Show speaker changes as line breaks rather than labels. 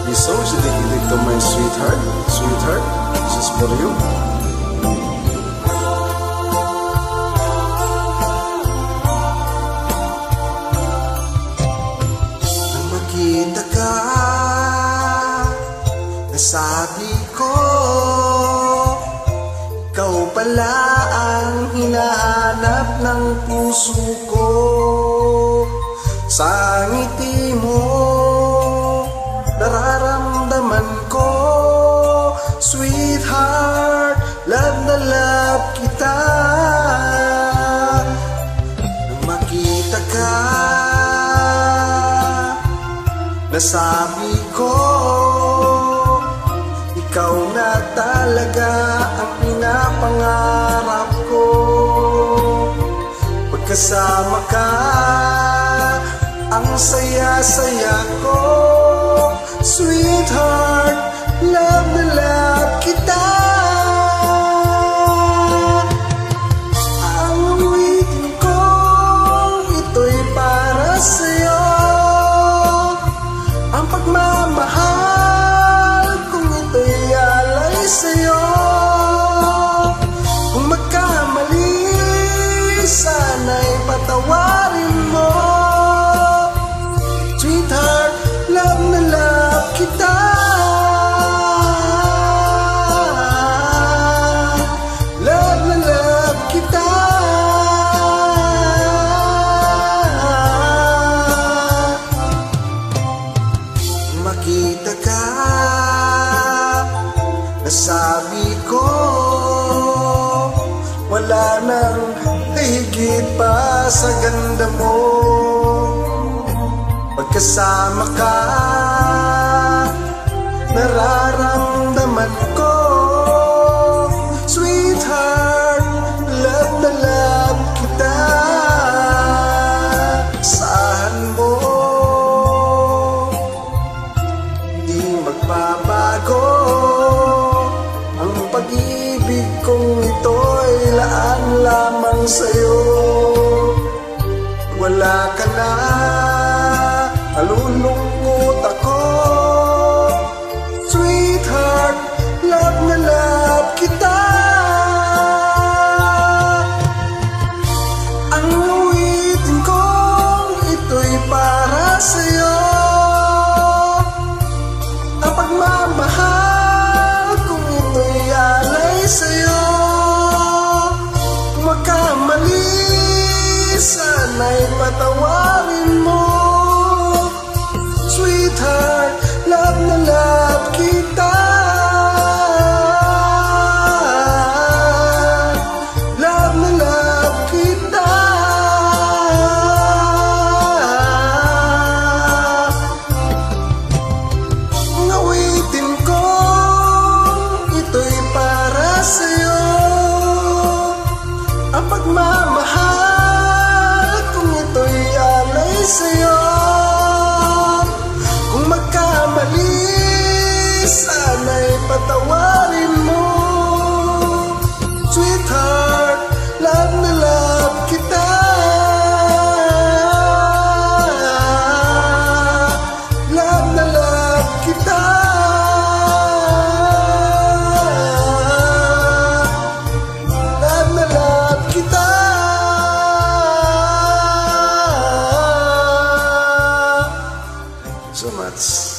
This song is dedicated to my sweetheart. Sweetheart, this is for you. Nang makita ka, nasabi ko, ikaw pala ang hinahanap ng puso ko. Sa ngiti mo, nararamdaman ko, sweetheart, love na love kita. Nang makita ka, nasabi ko, ikaw na talaga ang pinapangarap ko. Pagkasama ka, ang saya-saya ko, sweetheart, love na love kita. Ang awitin ko, ito'y para sa'yo. Ang pagmamahal kung ito'y alay sa'yo. Kung magkamali, sana'y patawarin mo. Sweetheart, love na love kita. Love na love kita. Makita ka, nasabi ko, wala nang higit pa sa ganda mo. Pagkasama ka, nararamdaman ko, sweetheart, love na love kita. Asahan mo, di magbabago ang pag-ibig kong ito'y laan lamang sa'yo. Wala ka na, nalulungkot ako, sweetheart, love na love kita. Ang awitin ko, ito'y para sa'yo. Ang pagmamahal kung ito'y alay sa'yo. Kung magkamali, sana'y patawarin mo. Sweetheart, love na love kita. Love na love kita. Ang awitin ko, ito'y para sa'yo. Ang pagmamahal kung ito'y alay sa'yo. Kung magkamali, sana'y patawarin mo. Sweetheart, love na love kita. Love na love kita. Love na love kita. So much.